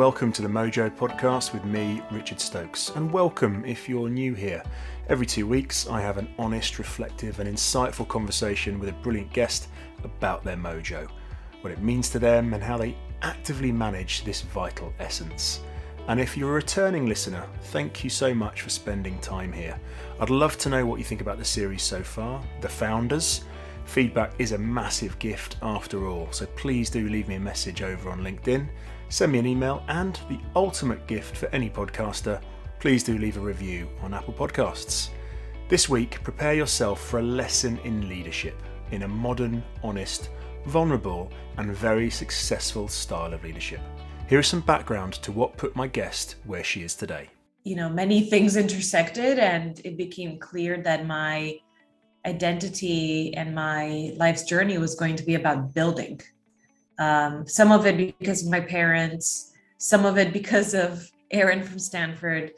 welcome to the Mojo Podcast with me, Richard Stokes, and welcome if you're new here. Every 2 weeks I have an honest, reflective and insightful conversation with a brilliant guest about their mojo, what it means to them and how they actively manage this vital essence. And if you're a returning listener, thank you so much for spending time here. I'd love to know what you think about the series so far, the founders. Feedback is a massive gift after all, so please do leave me a message over on LinkedIn, send me an email, and the ultimate gift for any podcaster, please do leave a review on Apple Podcasts. This week, prepare yourself for a lesson in leadership, in a modern, honest, vulnerable, and very successful style of leadership. Here is some background to what put my guest where she is today. Many things intersected, and it became clear that my identity and my life's journey was going to be about building. Some of it because of my parents, some of it because of Aaron from Stanford,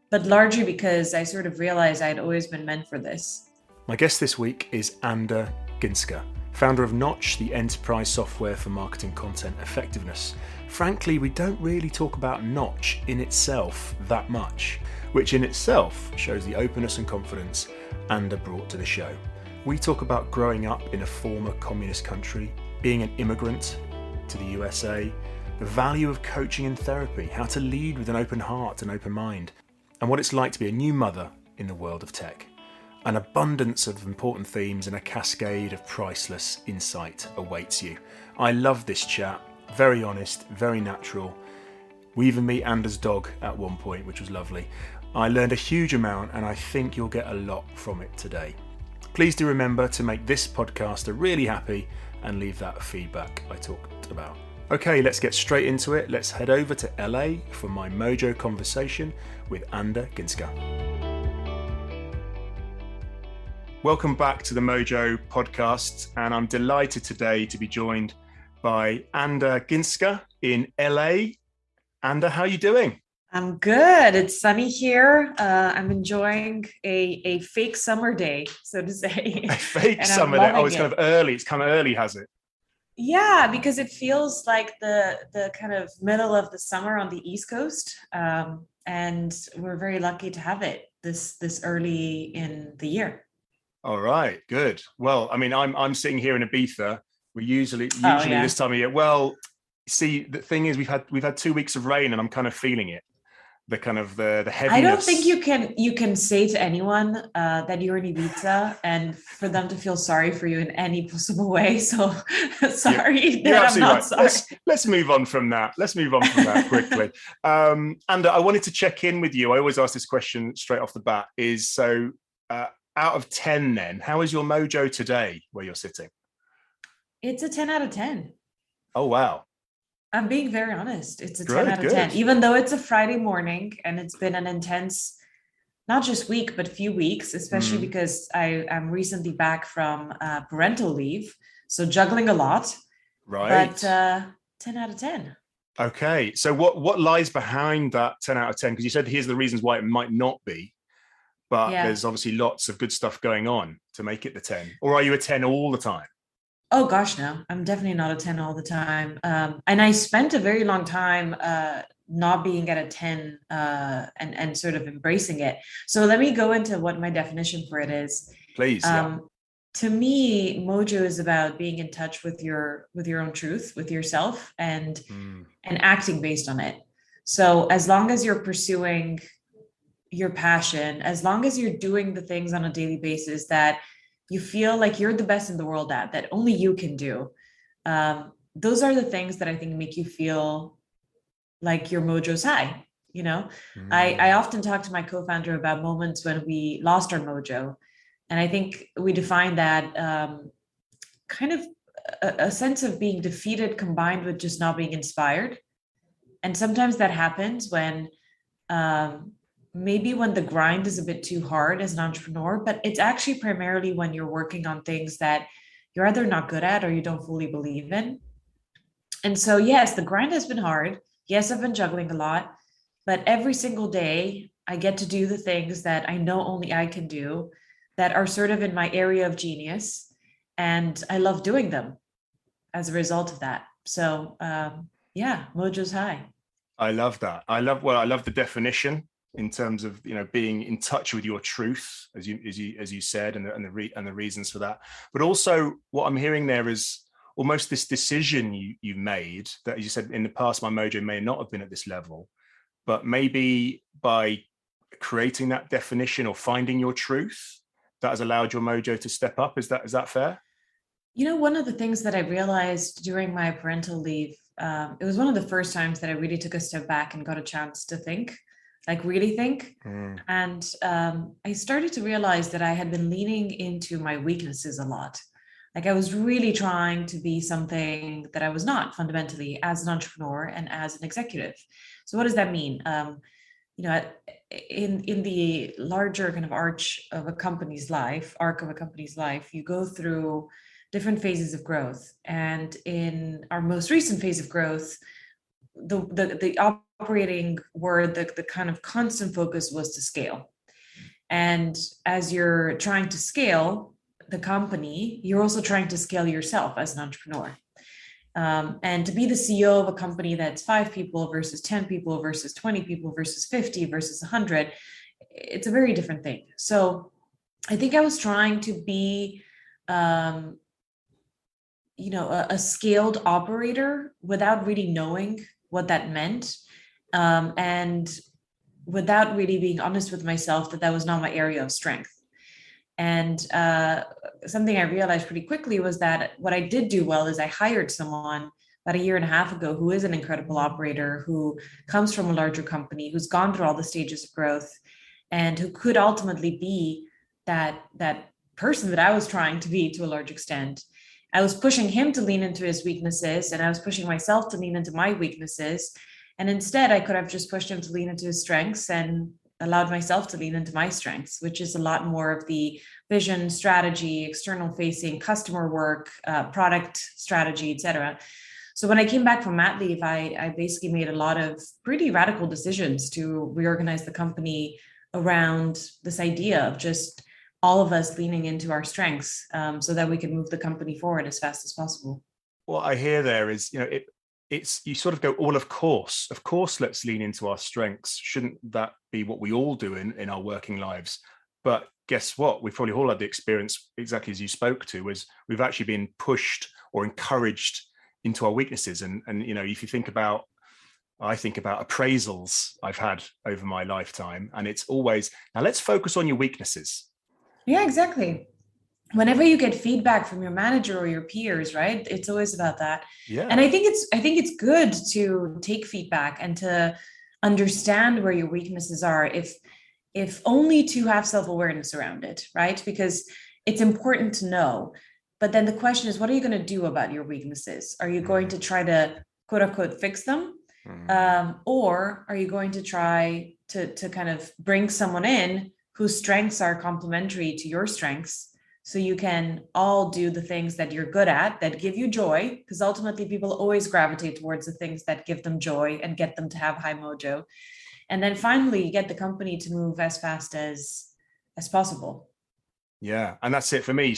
but largely because I sort of realized I'd always been meant for this. My guest this week is Gansca, founder of Knotch, the enterprise software for marketing content effectiveness. Frankly, we don't really talk about Knotch in itself that much, which in itself shows the openness and confidence Anda brought to the show. We talk about growing up in a former communist country, being an immigrant to the USA, the value of coaching and therapy, how to lead with an open heart and open mind, and what it's like to be a new mother in the world of tech. An abundance of important themes and a cascade of priceless insight awaits you. I love this chat, very honest, very natural. We even meet Anda's dog at one point, which was lovely. I learned a huge amount and I think you'll get a lot from it today. Please do remember to make this podcaster really happy and leave that feedback I talked about. Okay, let's get straight into it. Let's head over to LA for my Mojo conversation with Gansca. Welcome back to the Mojo Podcast, and I'm delighted today to be joined by Gansca in LA. Anda, how are you doing? I'm good. It's sunny here. I'm enjoying a fake summer day, so to say. A fake summer day? Oh, it's kind of early. It's come early, has it? Yeah, because it feels like the kind of middle of the summer on the East Coast. And we're very lucky to have it this early in the year. All right, good. Well, I mean, I'm sitting here in Ibiza. We usually this time of year. Well, see, the thing is, we've had 2 weeks of rain, and I'm kind of feeling it. The kind of the heaviness. I don't think you can say to anyone that you're in Ibiza and for them to feel sorry for you in any possible way. So sorry that I'm not right. Sorry. Let's move on from that. Quickly. And I wanted to check in with you. I always ask this question straight off the bat. Out of 10 then, how is your mojo today where you're sitting? It's a 10 out of 10. Oh, wow. I'm being very honest. It's a 10 out of 10, even though it's a Friday morning and it's been an intense, not just week, but few weeks, especially because I'm recently back from parental leave. So juggling a lot, right? But 10 out of 10. Okay. So what lies behind that 10 out of 10? Because you said here's the reasons why it might not be, but there's obviously lots of good stuff going on to make it the 10. Or are you a 10 all the time? Oh gosh, no, I'm definitely not a 10 all the time. And I spent a very long time not being at a 10 and sort of embracing it. So let me go into what my definition for it is. Please. To me, mojo is about being in touch with your own truth, with yourself, and acting based on it. So as long as you're pursuing your passion, as long as you're doing the things on a daily basis that you feel like you're the best in the world at, that only you can do. Those are the things that I think make you feel like your mojo's high. I often talk to my co-founder about moments when we lost our mojo. And I think we define that kind of a sense of being defeated combined with just not being inspired. And sometimes that happens when maybe when the grind is a bit too hard as an entrepreneur, but it's actually primarily when you're working on things that you're either not good at or you don't fully believe in. And so, yes, the grind has been hard. Yes, I've been juggling a lot, but every single day I get to do the things that I know only I can do that are sort of in my area of genius. And I love doing them as a result of that. So, mojo's high. I love that. I love the definition in terms of, being in touch with your truth, as you said, and the reasons for that. But also, what I'm hearing there is almost this decision you made that, as you said, in the past, my mojo may not have been at this level, but maybe by creating that definition or finding your truth, that has allowed your mojo to step up. Is that fair? One of the things that I realized during my parental leave, it was one of the first times that I really took a step back and got a chance to think, like really think. And I started to realize that I had been leaning into my weaknesses a lot. Like I was really trying to be something that I was not fundamentally as an entrepreneur and as an executive. So what does that mean? In the larger kind of arc of a company's life, you go through different phases of growth. And in our most recent phase of growth, the operating word, the kind of constant focus was to scale. And as you're trying to scale the company, you're also trying to scale yourself as an entrepreneur. And to be the CEO of a company that's 5 people versus 10 people versus 20 people versus 50 versus 100, it's a very different thing. So I think I was trying to be a scaled operator without really knowing what that meant, and without really being honest with myself that was not my area of strength. And something I realized pretty quickly was that what I did do well is I hired someone about 1.5 years ago who is an incredible operator, who comes from a larger company, who's gone through all the stages of growth, and who could ultimately be that person that I was trying to be to a large extent. I was pushing him to lean into his weaknesses, and I was pushing myself to lean into my weaknesses. And instead, I could have just pushed him to lean into his strengths and allowed myself to lean into my strengths, which is a lot more of the vision, strategy, external facing, customer work, product strategy, etc. So when I came back from mat leave, I basically made a lot of pretty radical decisions to reorganize the company around this idea of just all of us leaning into our strengths, so that we can move the company forward as fast as possible. What I hear there is, it's you sort of go, well, of course, let's lean into our strengths. Shouldn't that be what we all do in our working lives? But guess what? We've probably all had the experience exactly as you spoke to, is we've actually been pushed or encouraged into our weaknesses. And if you think about, I think about appraisals I've had over my lifetime, and it's always, now let's focus on your weaknesses. Yeah, exactly. Whenever you get feedback from your manager or your peers, right? It's always about that. Yeah. And I think it's good to take feedback and to understand where your weaknesses are, if only to have self-awareness around it, right? Because it's important to know. But then the question is, what are you going to do about your weaknesses? Are you going to try to quote unquote fix them? Or are you going to try to kind of bring someone in whose strengths are complementary to your strengths, so you can all do the things that you're good at, that give you joy? Because ultimately people always gravitate towards the things that give them joy and get them to have high mojo. And then finally get the company to move as fast as possible. Yeah. And that's it for me.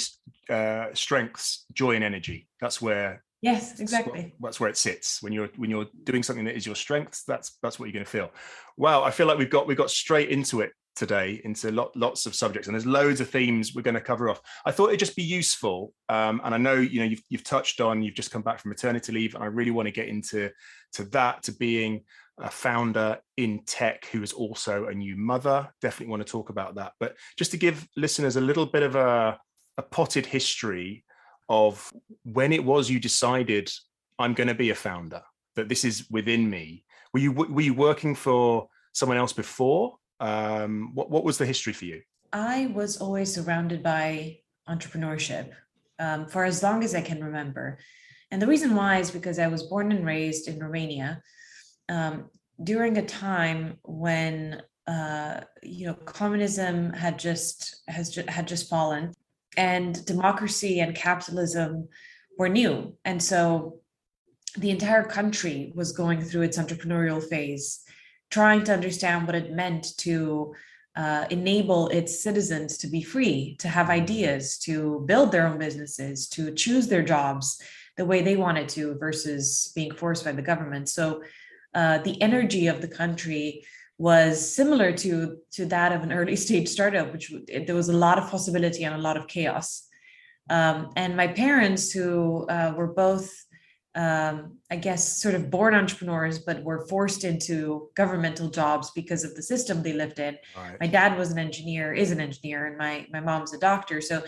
Strengths, joy and energy. That's where, yes, exactly. That's where it sits. When you're doing something that is your strengths, that's what you're going to feel. Wow. I feel like we've got straight into it today, into lots of subjects, and there's loads of themes we're going to cover off. I thought it'd just be useful, and I know you've touched on, you've just come back from maternity leave, and I really want to get into that, to being a founder in tech who is also a new mother. Definitely want to talk about that, but just to give listeners a little bit of a potted history of when it was you decided, I'm going to be a founder, that this is within me. Were you working for someone else before? What was the history for you? I was always surrounded by entrepreneurship for as long as I can remember. And the reason why is because I was born and raised in Romania during a time when communism had just fallen, and democracy and capitalism were new. And so the entire country was going through its entrepreneurial phase, trying to understand what it meant to enable its citizens to be free, to have ideas, to build their own businesses, to choose their jobs the way they wanted to, versus being forced by the government. So the energy of the country was similar to that of an early stage startup, which there was a lot of possibility and a lot of chaos. And my parents, who were both, I guess, sort of born entrepreneurs, but were forced into governmental jobs because of the system they lived in. Right. My dad was an engineer, is an engineer, and my mom's a doctor. So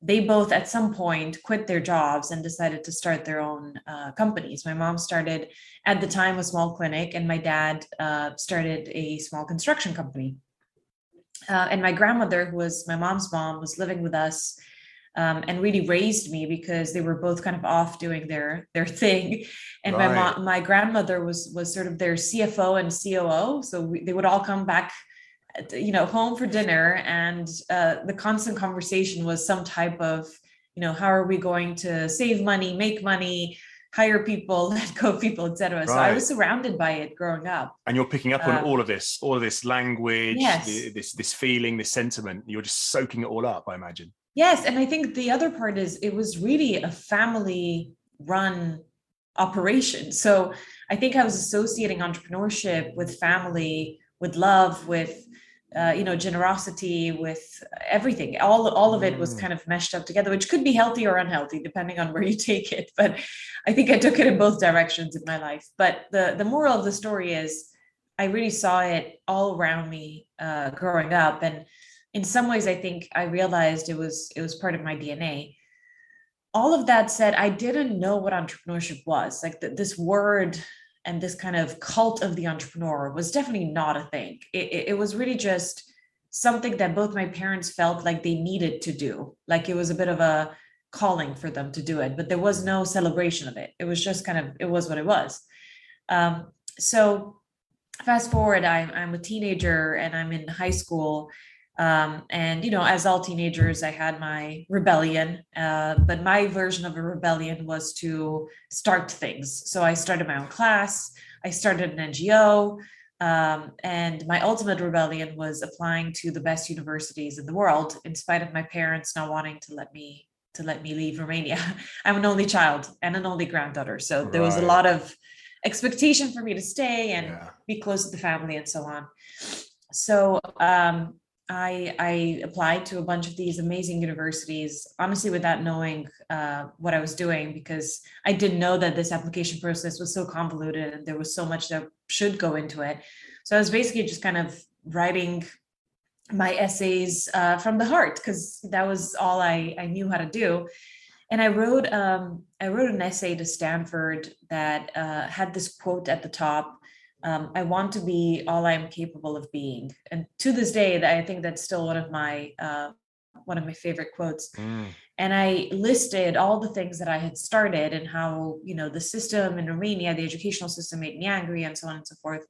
they both at some point quit their jobs and decided to start their own companies. My mom started at the time a small clinic, and my dad started a small construction company. And my grandmother, who was my mom's mom, was living with us and really raised me, because they were both kind of off doing their thing. And Right. my grandmother was sort of their CFO and COO. So they would all come back, home for dinner, and the constant conversation was some type of, how are we going to save money, make money, hire people, let go people, etc. So I was surrounded by it growing up. And you're picking up on all of this language, yes. this feeling, this sentiment. You're just soaking it all up, I imagine. Yes, and I think the other part is it was really a family-run operation. So I think I was associating entrepreneurship with family, with love, with generosity, with everything. All of it was kind of meshed up together, which could be healthy or unhealthy depending on where you take it. But I think I took it in both directions in my life. But the moral of the story is I really saw it all around me growing up, and in some ways I think I realized it was part of my DNA. All of that said, I didn't know what entrepreneurship was. Like this word and this kind of cult of the entrepreneur was definitely not a thing. It was really just something that both my parents felt like they needed to do. Like it was a bit of a calling for them to do it, but there was no celebration of it. It was just kind of, it was what it was. So fast forward, I'm a teenager and I'm in high school. And, as all teenagers, I had my rebellion, but my version of a rebellion was to start things. So I started my own class, I started an NGO, and my ultimate rebellion was applying to the best universities in the world, in spite of my parents not wanting to let me leave Romania. I'm an only child and an only granddaughter. So there was a lot of expectation for me to stay and be close to the family and so on. So, I applied to a bunch of these amazing universities, honestly, without knowing what I was doing, because I didn't know that this application process was so convoluted and there was so much that should go into it. So I was basically just kind of writing my essays from the heart, because that was all I knew how to do. And I wrote an essay to Stanford that had this quote at the top. I want to be all I'm capable of being. And to this day, I think that's still one of my favorite quotes. And I listed all the things that I had started and how, the system in Romania, the educational system, made me angry and so on and so forth.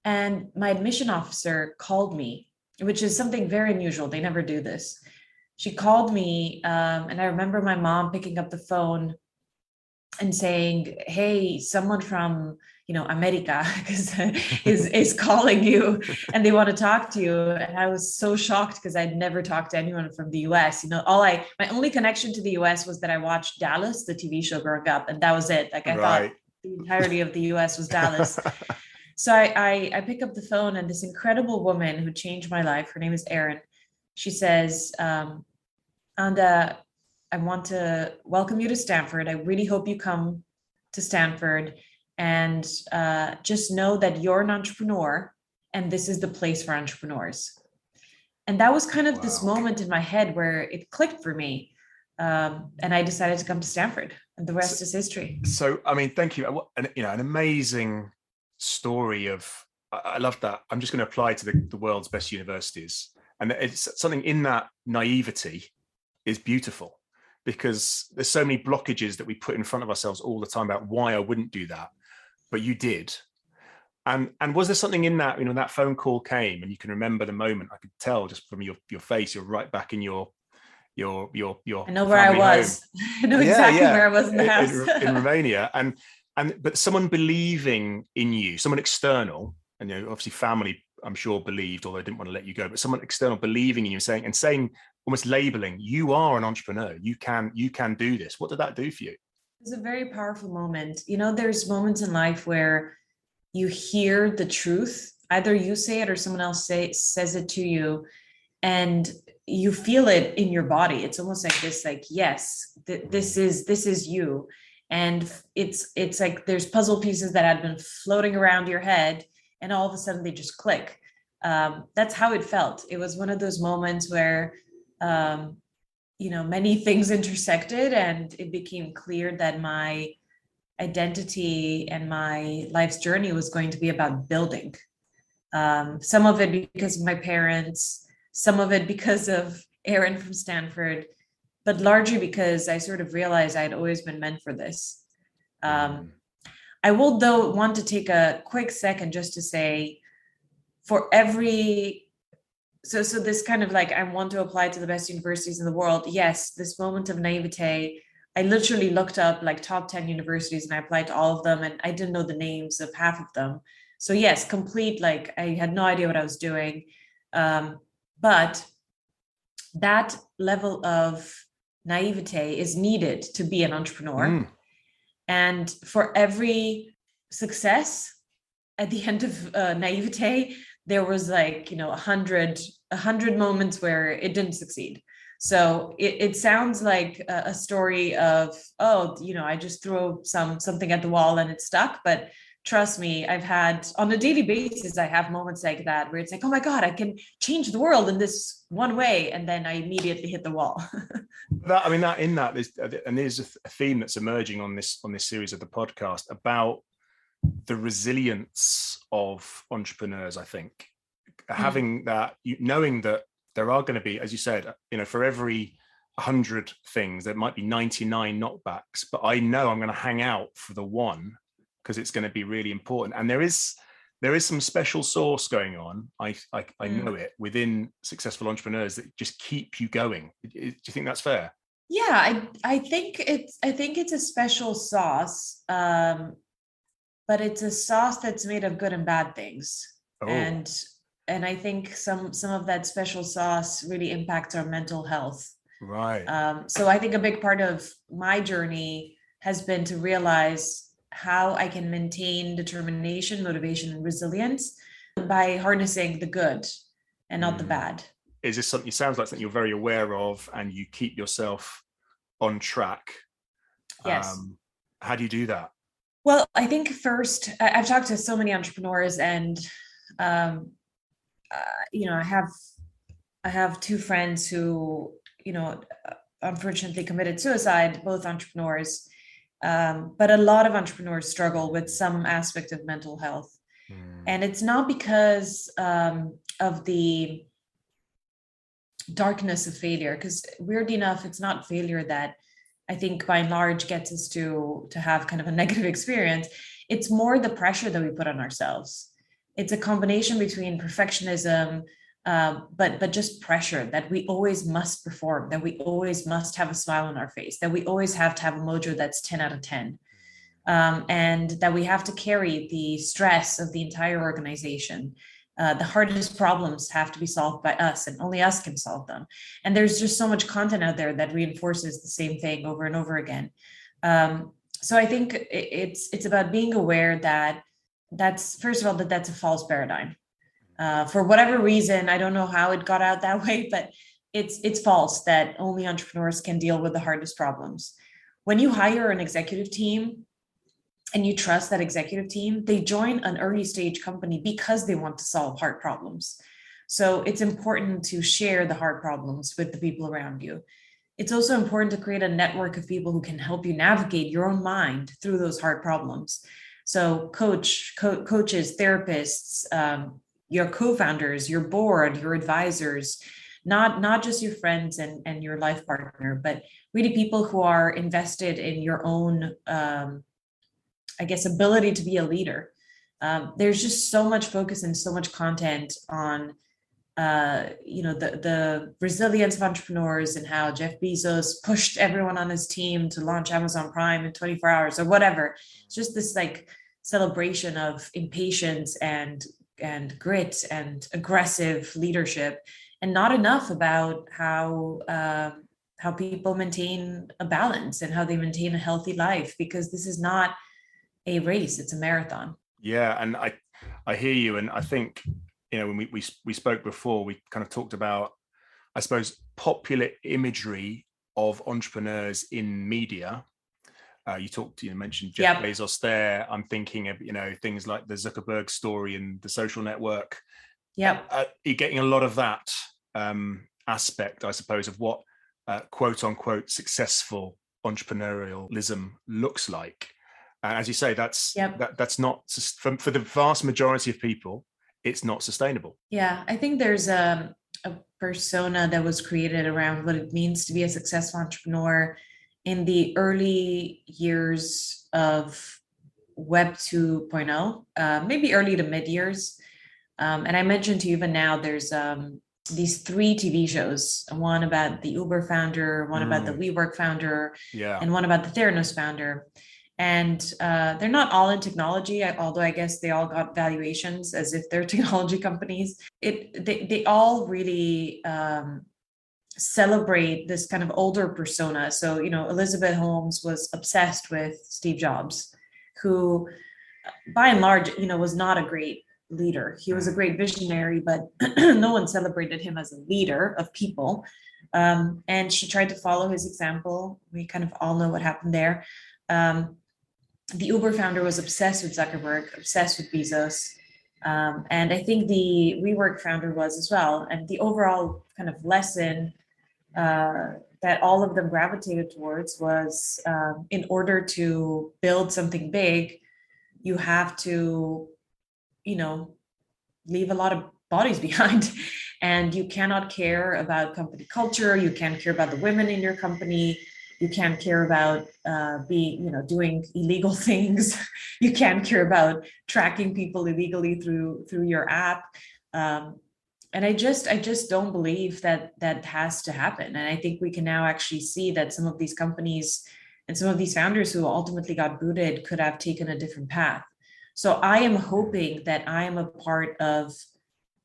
And my admission officer called me, which is something very unusual. They never do this. She called me, and I remember my mom picking up the phone and saying, "Hey, someone from America is calling you and they want to talk to you." And I was so shocked because I'd never talked to anyone from the US. My only connection to the US was that I watched Dallas, the TV show, growing up, and that was it. Like I thought the entirety of the US was Dallas. So I pick up the phone, and this incredible woman who changed my life, her name is Erin. She says, "Anda, I want to welcome you to Stanford. I really hope you come to Stanford. And just know that you're an entrepreneur, and this is the place for entrepreneurs." And that was kind of this moment in my head where it clicked for me. And I decided to come to Stanford, and the rest is history. So, I mean, thank you. An amazing story of, I love that. I'm just going to apply to the world's best universities. And it's something in that naivety is beautiful, because there's so many blockages that we put in front of ourselves all the time about why I wouldn't do that. But you did. And was there something in that, that phone call came and you can remember the moment? I could tell just from your face, you're right back in your I know where I was. I know exactly where I was in the house. in Romania. But someone believing in you, someone external, and obviously family, I'm sure, believed, although I didn't want to let you go, but someone external believing in you, saying, almost labeling, you are an entrepreneur, you can do this. What did that do for you? It's a very powerful moment. There's moments in life where you hear the truth. Either you say it or someone else says it to you, and you feel it in your body. It's almost like this, like, yes, this is you. And it's like there's puzzle pieces that had been floating around your head, and all of a sudden they just click. That's how it felt. It was one of those moments where many things intersected, and it became clear that my identity and my life's journey was going to be about building. Some of it because of my parents, some of it because of Aaron from Stanford, but largely because I sort of realized I'd always been meant for this. I will, though, want to take a quick second just to say, for every so this kind of like, I want to apply to the best universities in the world. Yes, this moment of naivete, I literally looked up like top 10 universities and I applied to all of them, and I didn't know the names of half of them. So yes, complete, like, I had no idea what I was doing. But that level of naivete is needed to be an entrepreneur. And for every success, at the end of naivete, there was like, 100 moments where it didn't succeed. So it sounds like a story of, I just threw something at the wall and it stuck. But trust me, I've had, on a daily basis, I have moments like that where it's like, oh my God, I can change the world in this one way. And then I immediately hit the wall. There's a theme that's emerging on this series of the podcast about the resilience of entrepreneurs. I think having that, knowing that there are going to be, as you said, for every 100 things, there might be 99 knockbacks, but I know I'm going to hang out for the one because it's going to be really important. And there is some special sauce going on. I know it within successful entrepreneurs that just keep you going. Do you think that's fair? Yeah, I think it's a special sauce, but it's a sauce that's made of good and bad things. And I think some of that special sauce really impacts our mental health. Right. So I think a big part of my journey has been to realize how I can maintain determination, motivation, and resilience by harnessing the good and not the bad. Is this something, it sounds like something you're very aware of and you keep yourself on track? Yes. How do you do that? Well, I think first, I've talked to so many entrepreneurs, and I have two friends who, unfortunately committed suicide, both entrepreneurs. But a lot of entrepreneurs struggle with some aspect of mental health. And it's not because of the darkness of failure, because weirdly enough, it's not failure that I think by and large gets us to have kind of a negative experience. It's more the pressure that we put on ourselves. It's a combination between perfectionism, but just pressure that we always must perform, that we always must have a smile on our face, that we always have to have a mojo that's 10 out of 10. And that we have to carry the stress of the entire organization. The hardest problems have to be solved by us, and only us can solve them. And there's just so much content out there that reinforces the same thing over and over again. So I think it's about being aware that that's, first of all, that's a false paradigm. For whatever reason, I don't know how it got out that way, but it's false that only entrepreneurs can deal with the hardest problems. When you hire an executive team and you trust that executive team, they join an early stage company because they want to solve hard problems. So it's important to share the hard problems with the people around you. It's also important to create a network of people who can help you navigate your own mind through those hard problems. So coaches, therapists, your co-founders, your board, your advisors, not just your friends and your life partner, but really people who are invested in your own, ability to be a leader. There's just so much focus and so much content on, the resilience of entrepreneurs and how Jeff Bezos pushed everyone on his team to launch Amazon Prime in 24 hours or whatever. It's just this like celebration of impatience and grit and aggressive leadership, and not enough about how people maintain a balance and how they maintain a healthy life, because this is not a race, it's a marathon. Yeah, and I hear you, and I think, when we spoke before, we kind of talked about, I suppose, popular imagery of entrepreneurs in media. You mentioned Jeff Yep. Bezos there. I'm thinking of, things like the Zuckerberg story and the Social Network. Yep. You're getting a lot of that aspect, I suppose, of what quote unquote successful entrepreneurialism looks like. And as you say, that's Yep. that's not for the vast majority of people, it's not sustainable. Yeah, I think there's a persona that was created around what it means to be a successful entrepreneur in the early years of Web 2.0, maybe early to mid years. And I mentioned to you, even now, there's these 3 TV shows, one about the Uber founder, one about the WeWork founder, and one about the Theranos founder. And they're not all in technology, although I guess they all got valuations as if they're technology companies. They all really celebrate this kind of older persona. So, Elizabeth Holmes was obsessed with Steve Jobs, who by and large, was not a great leader. He was a great visionary, but no one celebrated him as a leader of people. And she tried to follow his example. We kind of all know what happened there. The Uber founder was obsessed with Zuckerberg, obsessed with Bezos. And I think the WeWork founder was as well. And the overall kind of lesson that all of them gravitated towards was in order to build something big, you have to, leave a lot of bodies behind. And you cannot care about company culture. You can't care about the women in your company. You can't care about doing illegal things. You can't care about tracking people illegally through your app. And I just don't believe that has to happen. And I think we can now actually see that some of these companies and some of these founders who ultimately got booted could have taken a different path. So I am hoping that I am a part of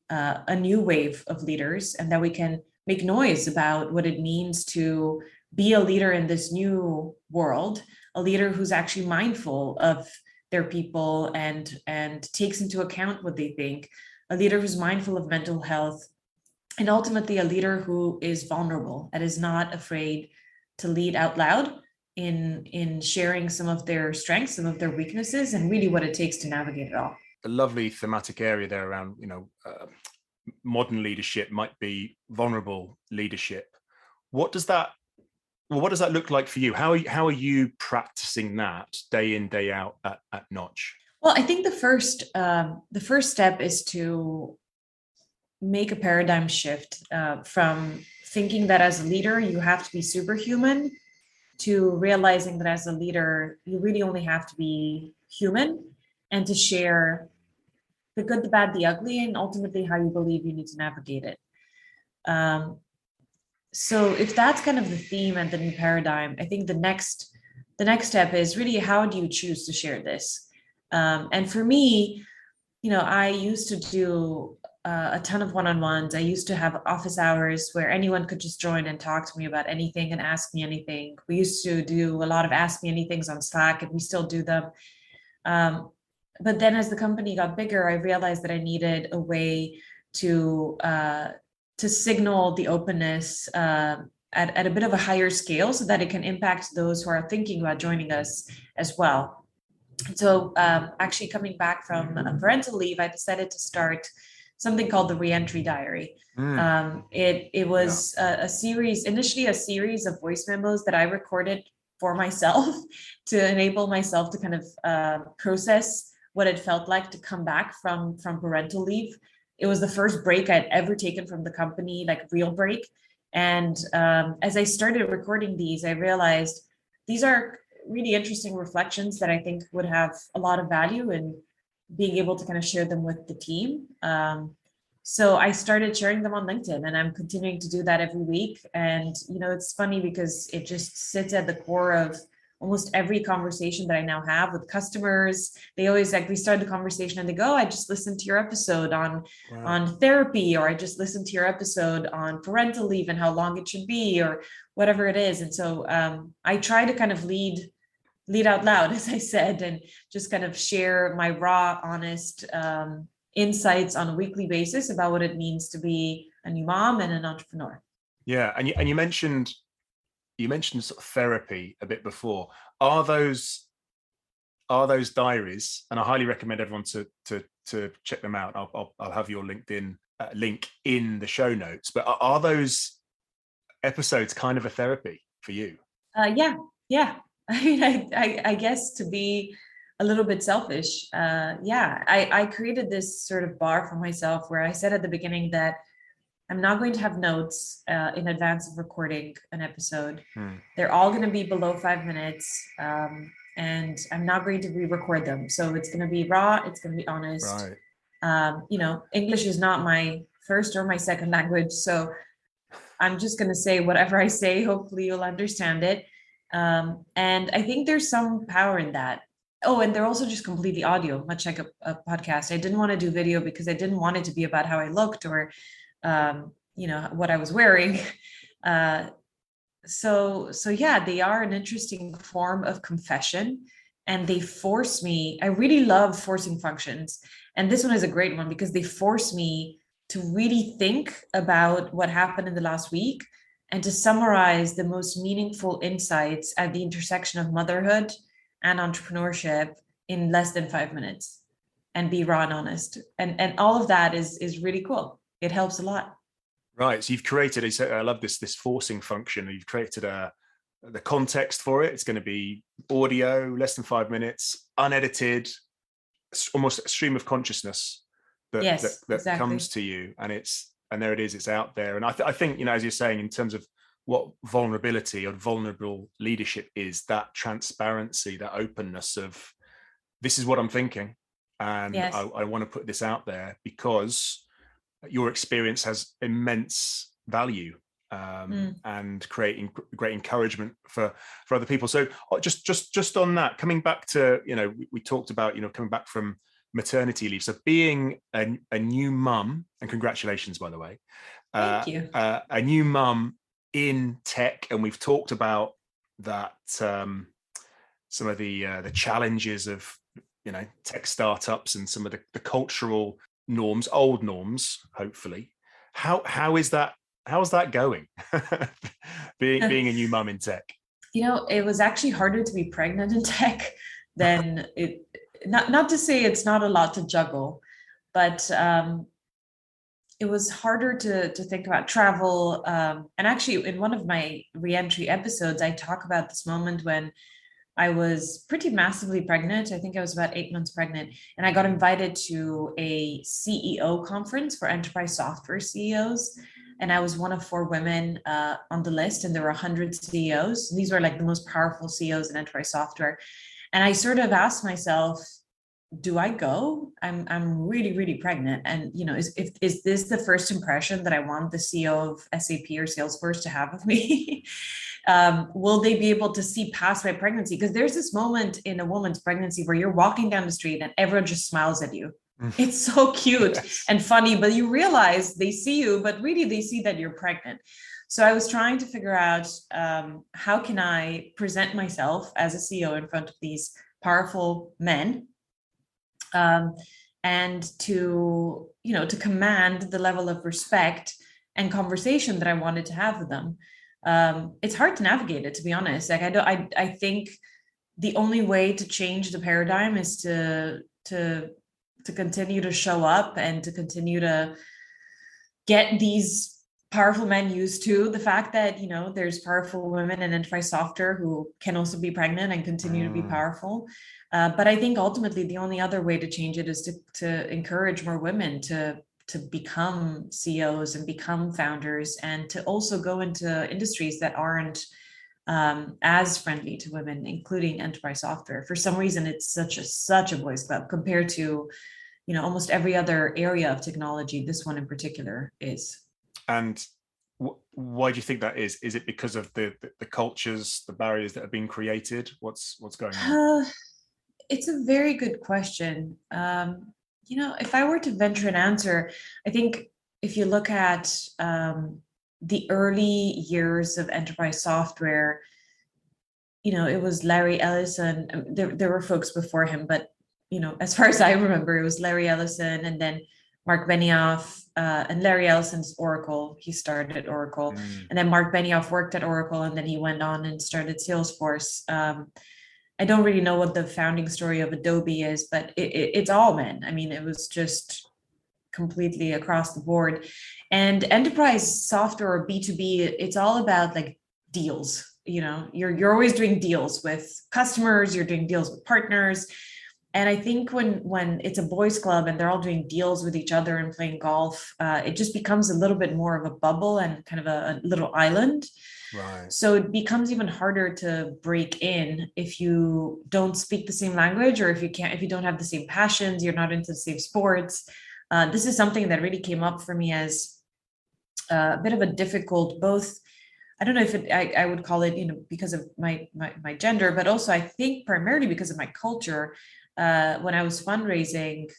a new wave of leaders, and that we can make noise about what it means to be a leader in this new world, a leader who's actually mindful of their people and takes into account what they think, a leader who's mindful of mental health, and ultimately a leader who is vulnerable and is not afraid to lead out loud in sharing some of their strengths, some of their weaknesses, and really what it takes to navigate it all. A lovely thematic area there around, modern leadership might be vulnerable leadership. What does that look like for you? How are you practicing that day in, day out at Knotch? Well, I think the first step is to make a paradigm shift from thinking that as a leader you have to be superhuman to realizing that as a leader you really only have to be human and to share the good, the bad, the ugly, and ultimately how you believe you need to navigate it. So if that's kind of the theme and the new paradigm, I think the next step is really, how do you choose to share this? And for me, I used to do a ton of one-on-ones. I used to have office hours where anyone could just join and talk to me about anything and ask me anything. We used to do a lot of Ask Me Anythings on Slack, and we still do them. But then as the company got bigger, I realized that I needed a way to signal the openness at a bit of a higher scale so that it can impact those who are thinking about joining us as well. So actually coming back from a parental leave, I decided to start something called the Reentry Diary. It was initially a series of voice memos that I recorded for myself to enable myself to kind of process what it felt like to come back from parental leave. It was the first break I'd ever taken from the company, like a real break. And as I started recording these, I realized these are really interesting reflections that I think would have a lot of value in being able to kind of share them with the team. So I started sharing them on LinkedIn, and I'm continuing to do that every week. And, it's funny because it just sits at the core of almost every conversation that I now have with customers. They always we start the conversation and they go, I just listened to your episode on therapy, or I just listened to your episode on parental leave and how long it should be, or whatever it is. And so I try to kind of lead lead out loud, as I said, and just kind of share my raw, honest insights on a weekly basis about what it means to be a new mom and an entrepreneur. Yeah, and you mentioned sort of therapy a bit before. Are those diaries? And I highly recommend everyone to check them out. I'll have your LinkedIn link in the show notes. But are those episodes kind of a therapy for you? Yeah. I mean, I guess, to be a little bit selfish, I created this sort of bar for myself where I said at the beginning that I'm not going to have notes in advance of recording an episode. They're all going to be below 5 minutes, and I'm not going to re-record them. So it's going to be raw. It's going to be honest. Right. English is not my first or my second language, so I'm just going to say whatever I say. Hopefully you'll understand it. And I think there's some power in that. Oh, and they're also just completely audio, much like a podcast. I didn't want to do video because I didn't want it to be about how I looked or, what I was wearing. So yeah, they are an interesting form of confession, and they force me. I really love forcing functions. And this one is a great one because they force me to really think about what happened in the last week and to summarize the most meaningful insights at the intersection of motherhood and entrepreneurship in less than 5 minutes, and be raw and honest. And all of that is really cool. It helps a lot. Right. So you've created, I love this forcing function. You've created the context for it. It's going to be audio, less than 5 minutes, unedited, almost a stream of consciousness that exactly comes to you. And there it is, it's out there. And I think, as you're saying, in terms of what vulnerability or vulnerable leadership is, that transparency, that openness of, this is what I'm thinking. And yes, I want to put this out there because your experience has immense value, and creating great encouragement for other people. So just on that, coming back to, we talked about, coming back from maternity leave. So being a new mum, and congratulations, by the way. Thank you. A new mum in tech, and we've talked about that, some of the challenges of tech startups and some of the cultural norms, old norms, hopefully. How is that going? being a new mum in tech? It was actually harder to be pregnant in tech than it. Not to say it's not a lot to juggle, but it was harder to think about travel. And actually, in one of my re-entry episodes, I talk about this moment when I was pretty massively pregnant. I think I was about 8 months pregnant, and I got invited to a CEO conference for enterprise software CEOs. And I was one of 4 women on the list, and there were 100 CEOs. These were like the most powerful CEOs in enterprise software. And I sort of asked myself, do I go? I'm really, really pregnant. And, is this the first impression that I want the CEO of SAP or Salesforce to have of me? Will they be able to see past my pregnancy? Because there's this moment in a woman's pregnancy where you're walking down the street and everyone just smiles at you. It's so cute and funny, but you realize they see you, but really they see that you're pregnant. So I was trying to figure out how can I present myself as a CEO in front of these powerful men, and to command the level of respect and conversation that I wanted to have with them. It's hard to navigate it, to be honest. Like I think the only way to change the paradigm is to continue to show up and to continue to get these powerful men used to the fact that, there's powerful women in enterprise software who can also be pregnant and continue to be powerful. But I think ultimately the only other way to change it is to encourage more women to become CEOs and become founders, and to also go into industries that aren't as friendly to women, including enterprise software. For some reason, it's such a boys' club compared to, almost every other area of technology. This one in particular is. And why do you think that is? Is it because of the cultures, the barriers that have been created? What's going on? It's a very good question. If I were to venture an answer, I think if you look at the early years of enterprise software, it was Larry Ellison. There were folks before him, but as far as I remember, it was Larry Ellison, and then Mark Benioff, and Larry Ellison's Oracle. He started at Oracle, and then Mark Benioff worked at Oracle, and then he went on and started Salesforce. I don't really know what the founding story of Adobe is, but it's all men. I mean, it was just completely across the board. And enterprise software or B2B, it's all about like deals. You're always doing deals with customers, you're doing deals with partners. And I think when it's a boys club and they're all doing deals with each other and playing golf, it just becomes a little bit more of a bubble and kind of a little island. Right. So it becomes even harder to break in if you don't speak the same language, or if you don't have the same passions, you're not into the same sports. This is something that really came up for me as a bit of a difficult, both, I don't know if I would call it, because of my gender, but also I think primarily because of my culture. When I was fundraising,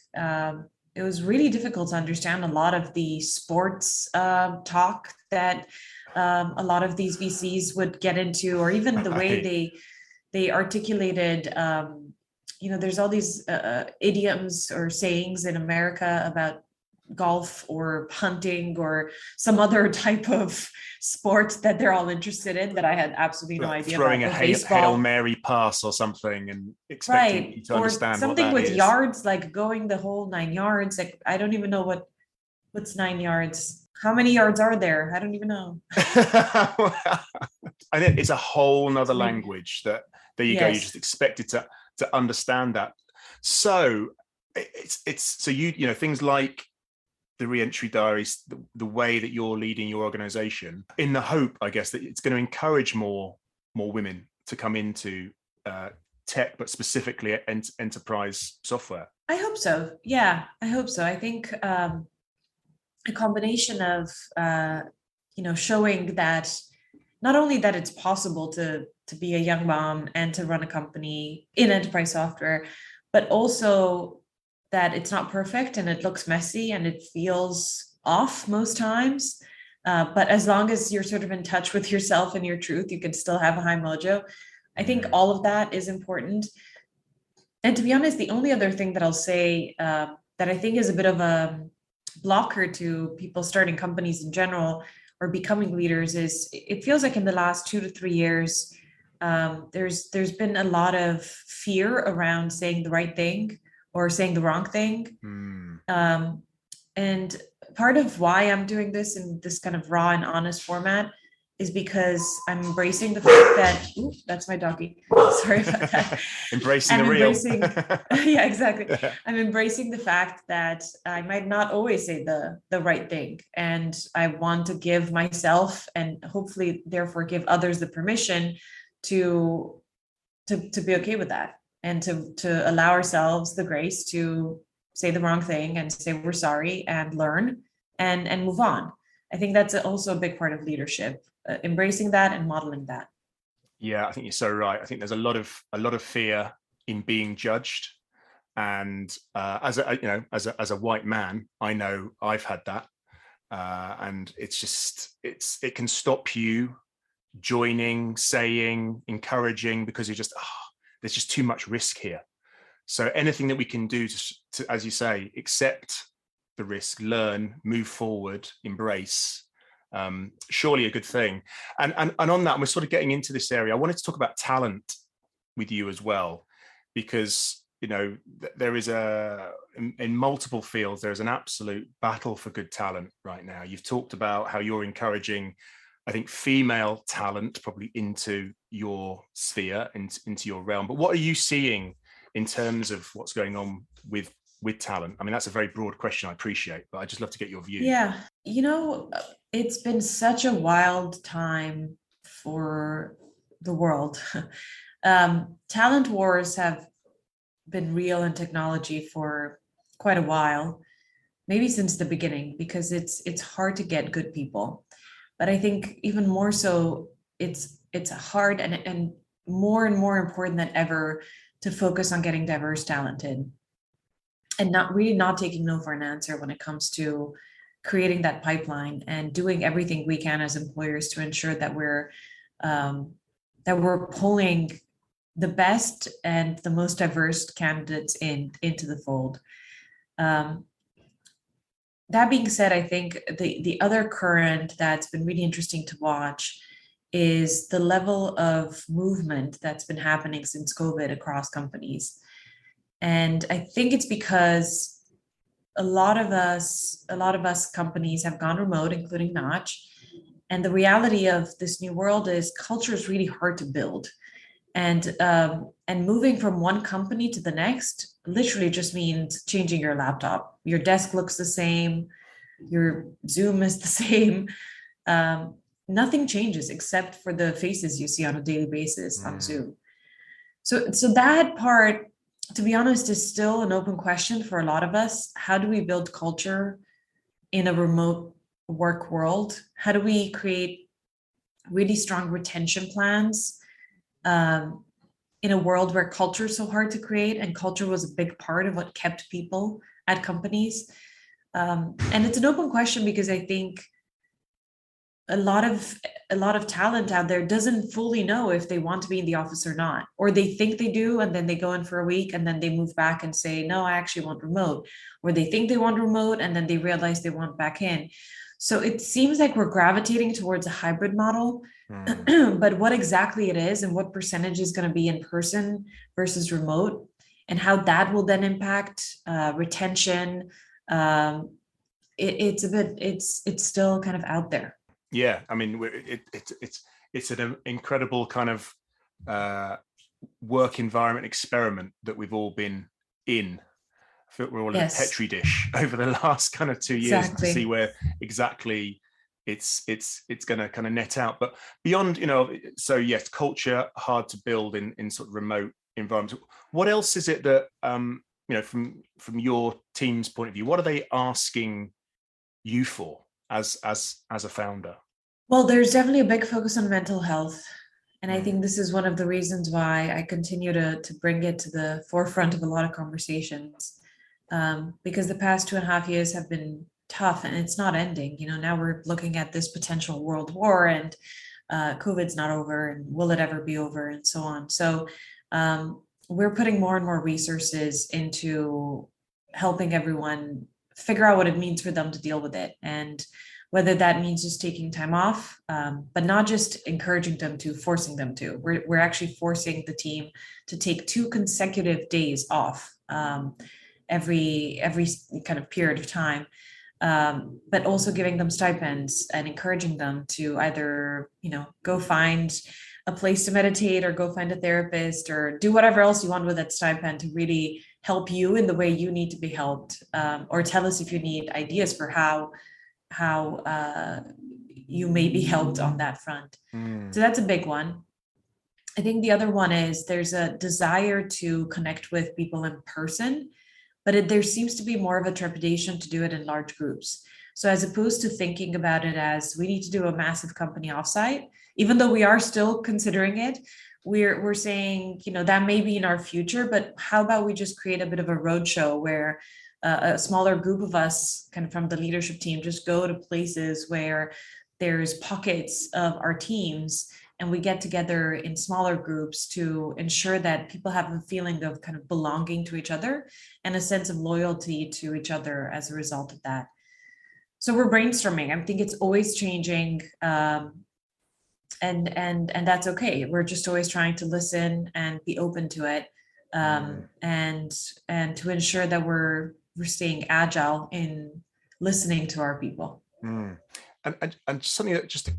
it was really difficult to understand a lot of the sports talk that a lot of these VCs would get into, or even the way they articulated, there's all these idioms or sayings in America about golf or hunting or some other type of sport that they're all interested in that I had absolutely no idea throwing about. Throwing a Hail Mary pass or something and expecting you to understand something what that with is. Yards, like going the whole 9 yards. Like, I don't even know what's 9 yards. How many yards are there? I don't even know. I think it's a whole nother language that there you go. You just expected to understand that. So it's so things like the re-entry diaries, the way that you're leading your organization, in the hope, I guess, that it's going to encourage more women to come into tech, but specifically enterprise software. I hope so. Yeah, I hope so. I think a combination of showing that not only that it's possible to be a young mom and to run a company in enterprise software, but also that it's not perfect and it looks messy and it feels off most times. But as long as you're sort of in touch with yourself and your truth, you can still have a high mojo. I think all of that is important. And to be honest, the only other thing that I'll say that I think is a bit of a blocker to people starting companies in general or becoming leaders is it feels like in the last 2 to 3 years, there's been a lot of fear around saying the right thing or saying the wrong thing. And part of why I'm doing this in this kind of raw and honest format is because I'm embracing the fact that, that's my doggy. Sorry about that. Embracing the real. Yeah, exactly. I'm embracing the fact that I might not always say the right thing. And I want to give myself and hopefully therefore give others the permission to be okay with that and to allow ourselves the grace to say the wrong thing and say we're sorry and learn and move on. I think that's also a big part of leadership. Embracing that and modeling that. Yeah, I think you're so right. I think there's a lot of fear in being judged, and as a white man, I know I've had that, and it can stop you joining, saying, encouraging, because you're just there's just too much risk here. So anything that we can do to, as you say, accept the risk, learn, move forward, embrace. Surely a good thing. And on that, we're sort of getting into this area. I wanted to talk about talent with you as well, because there is in multiple fields, there's an absolute battle for good talent right now. You've talked about how you're encouraging, I think, female talent probably into your sphere and into your realm. But what are you seeing in terms of what's going on with talent? I mean, that's a very broad question, I appreciate, but I'd just love to get your view. Yeah, it's been such a wild time for the world. Talent wars have been real in technology for quite a while, maybe since the beginning, because it's hard to get good people. But I think even more so, it's hard and more important than ever to focus on getting diverse, talented, and not taking no for an answer when it comes to creating that pipeline and doing everything we can as employers to ensure that we're pulling the best and the most diverse candidates into the fold. That being said, I think the other current that's been really interesting to watch is the level of movement that's been happening since COVID across companies. And I think it's because a lot of us companies have gone remote, including Knotch. And the reality of this new world is culture is really hard to build. And moving from one company to the next literally just means changing your laptop. Your desk looks the same, your Zoom is the same. Nothing changes except for the faces you see on a daily basis on Zoom. So that part, to be honest, is still an open question for a lot of us. How do we build culture in a remote work world? How do we create really strong retention plans in a world where culture is so hard to create, and culture was a big part of what kept people at companies? And it's an open question because I think a lot of talent out there doesn't fully know if they want to be in the office or not, or they think they do, and then they go in for a week and then they move back and say, no, I actually want remote, or they think they want remote and then they realize they want back in. So it seems like we're gravitating towards a hybrid model, but what exactly it is and what percentage is going to be in person versus remote, and how that will then impact retention, it's still kind of out there. Yeah, I mean, it's an incredible kind of work environment experiment that we've all been in. I feel we're all in a petri dish over the last kind of 2 years to see where exactly it's going to kind of net out. But beyond, so yes, culture hard to build in sort of remote environments. What else is it that from your team's point of view, what are they asking you for as a founder? Well, there's definitely a big focus on mental health. And I think this is one of the reasons why I continue to bring it to the forefront of a lot of conversations. Because the past 2.5 years have been tough and it's not ending. Now we're looking at this potential world war, and COVID's not over, and will it ever be over, and so on. So we're putting more and more resources into helping everyone figure out what it means for them to deal with it, and whether that means just taking time off, but not just encouraging them to, forcing them to. We're actually forcing the team to take 2 consecutive days off every kind of period of time, but also giving them stipends and encouraging them to either go find a place to meditate, or go find a therapist, or do whatever else you want with that stipend to really help you in the way you need to be helped, or tell us if you need ideas for how you may be helped on that front. So that's a big one. I think the other one is there's a desire to connect with people in person, but there seems to be more of a trepidation to do it in large groups. So as opposed to thinking about it as we need to do a massive company offsite, even though we are still considering it, we're saying, that may be in our future, but how about we just create a bit of a roadshow where a smaller group of us kind of from the leadership team just go to places where there's pockets of our teams, and we get together in smaller groups to ensure that people have a feeling of kind of belonging to each other and a sense of loyalty to each other as a result of that. So we're brainstorming. I think it's always changing, and that's okay. We're just always trying to listen and be open to it, and to ensure that we're staying agile in listening to our people. And something that just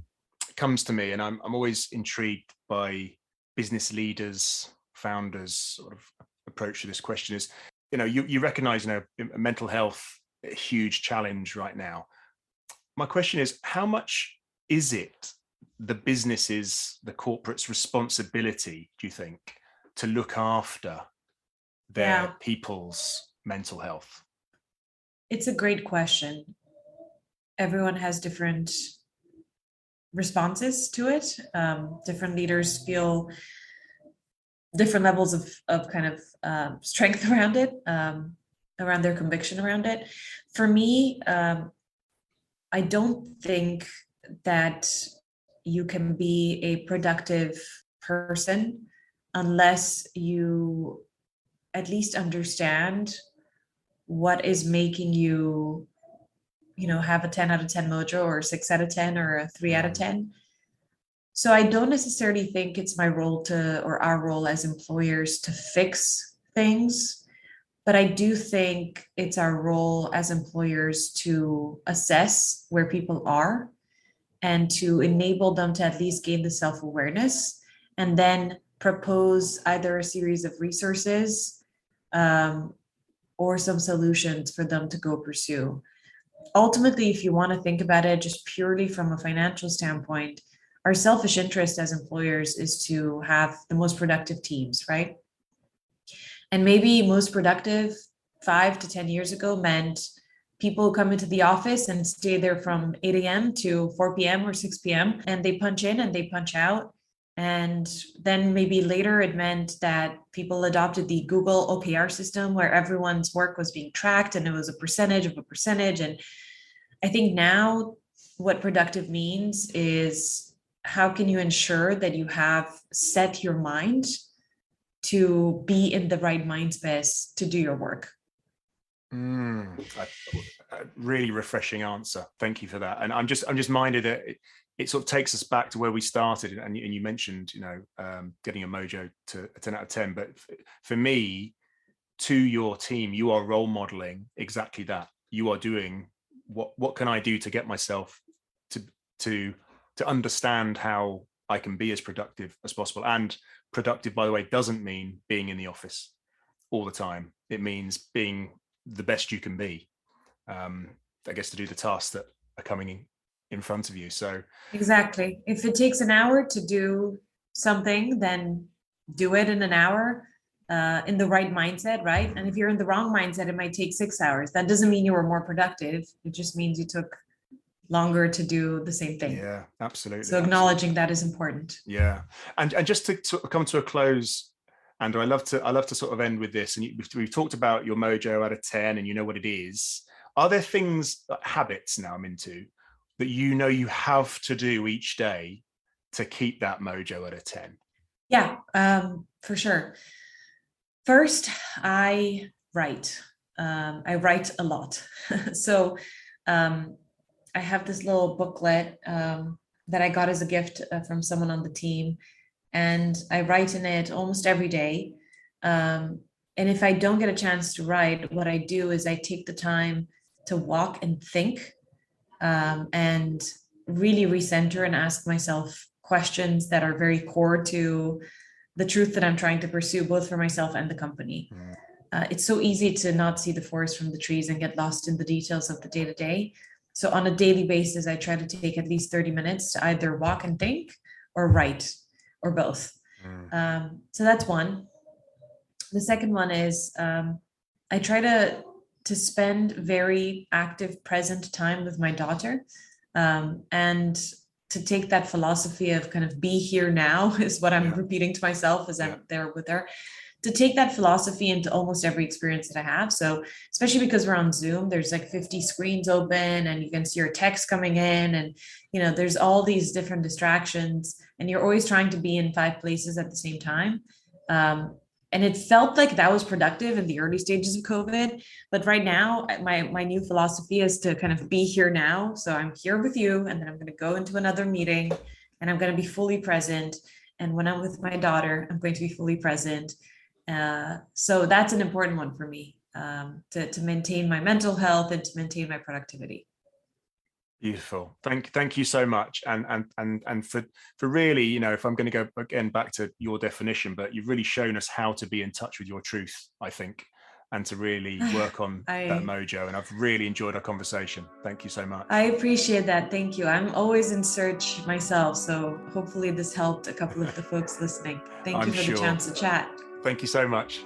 comes to me, and I'm always intrigued by business leaders, founders sort of approach to this question is, you recognize, mental health, a huge challenge right now. My question is, how much is it the businesses, the corporate's responsibility, do you think, to look after their people's mental health? It's a great question. Everyone has different responses to it. Different leaders feel different levels of kind of strength around it, around their conviction around it. For me, I don't think that you can be a productive person unless you at least understand what is making you, have a 10 out of 10 mojo or a 6 out of 10 or a 3 out of 10. So I don't necessarily think it's my role or our role as employers to fix things, but I do think it's our role as employers to assess where people are and to enable them to at least gain the self-awareness and then propose either a series of resources or some solutions for them to go pursue. Ultimately, if you want to think about it just purely from a financial standpoint, our selfish interest as employers is to have the most productive teams, right? And maybe most productive 5 to 10 years ago meant people who come into the office and stay there from 8 a.m. to 4 p.m. or 6 p.m. and they punch in and they punch out. And then maybe later it meant that people adopted the Google OKR system where everyone's work was being tracked and it was a percentage of a percentage. And I think now what productive means is how can you ensure that you have set your mind to be in the right mind space to do your work? A really refreshing answer. Thank you for that. And I'm just minded that it sort of takes us back to where we started. And you mentioned, getting a mojo to a 10 out of 10. But for me, to your team, you are role modeling exactly that. You are doing what can I do to get myself to understand how I can be as productive as possible. And productive, by the way, doesn't mean being in the office all the time. It means being the best you can be, I guess, to do the tasks that are coming in front of you. So exactly. If it takes an hour to do something, then do it in an hour in the right mindset, right? And if you're in the wrong mindset, it might take 6 hours. That doesn't mean you were more productive. It just means you took longer to do the same thing. Yeah, absolutely. So acknowledging that is important. Yeah. And just to sort of come to a close, Andrew, I love to sort of end with this. And we've talked about your mojo out of 10 and you know what it is. Are there things, habits now I'm into, that you have to do each day to keep that mojo at a 10? Yeah, for sure. First, I write. I write a lot. So I have this little booklet that I got as a gift from someone on the team. And I write in it almost every day. And if I don't get a chance to write, what I do is I take the time to walk and think and really recenter and ask myself questions that are very core to the truth that I'm trying to pursue, both for myself and the company. It's so easy to not see the forest from the trees and get lost in the details of the day-to-day. So on a daily basis, I try to take at least 30 minutes to either walk and think or write or both. So that's one. The second one is I try to spend very active, present time with my daughter, and to take that philosophy of kind of be here now is what I'm repeating to myself as I'm there with her. To take that philosophy into almost every experience that I have. So especially because we're on Zoom, there's like 50 screens open and you can see your text coming in and, there's all these different distractions and you're always trying to be in 5 places at the same time. And it felt like that was productive in the early stages of COVID. But right now, my new philosophy is to kind of be here now. So I'm here with you and then I'm going to go into another meeting and I'm going to be fully present. And when I'm with my daughter, I'm going to be fully present. So that's an important one for me, to maintain my mental health and to maintain my productivity. Beautiful. Thank you so much. And for really, if I'm going to go again back to your definition, but you've really shown us how to be in touch with your truth, I think, and to really work on that mojo. And I've really enjoyed our conversation. Thank you so much. I appreciate that. Thank you. I'm always in search myself. So hopefully this helped a couple of the folks listening. Thank you for the chance to chat. Thank you so much.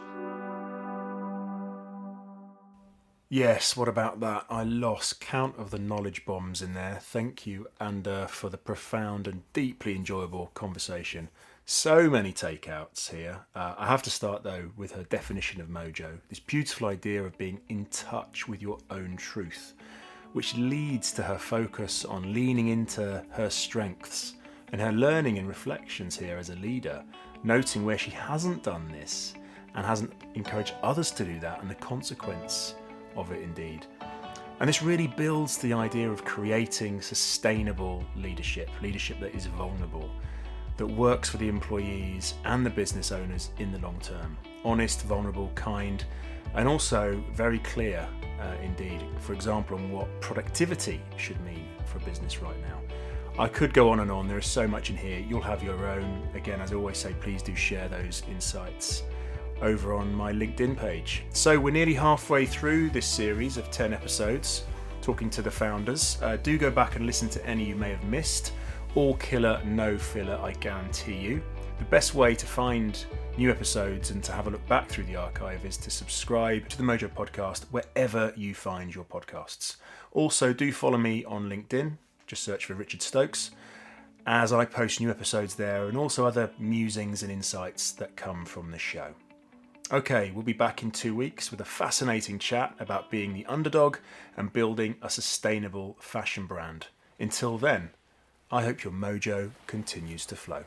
Yes, what about that? I lost count of the knowledge bombs in there. Thank you, Anda, for the profound and deeply enjoyable conversation. So many takeouts here. I have to start, though, with her definition of mojo, this beautiful idea of being in touch with your own truth, which leads to her focus on leaning into her strengths and her learning and reflections here as a leader, noting where she hasn't done this and hasn't encouraged others to do that, and the consequence of it indeed. And this really builds the idea of creating sustainable leadership that is vulnerable, that works for the employees and the business owners in the long term. Honest, vulnerable, kind, and also very clear indeed, for example, on what productivity should mean for a business right now. I could go on and on, there is so much in here. You'll have your own. Again, as I always say, please do share those insights over on my LinkedIn page. So we're nearly halfway through this series of 10 episodes talking to the founders. Do go back and listen to any you may have missed. All killer, no filler, I guarantee you. The best way to find new episodes and to have a look back through the archive is to subscribe to the Mojo Podcast wherever you find your podcasts. Also, do follow me on LinkedIn. Just search for Richard Stokes, as I post new episodes there and also other musings and insights that come from the show. Okay, we'll be back in 2 weeks with a fascinating chat about being the underdog and building a sustainable fashion brand. Until then, I hope your mojo continues to flow.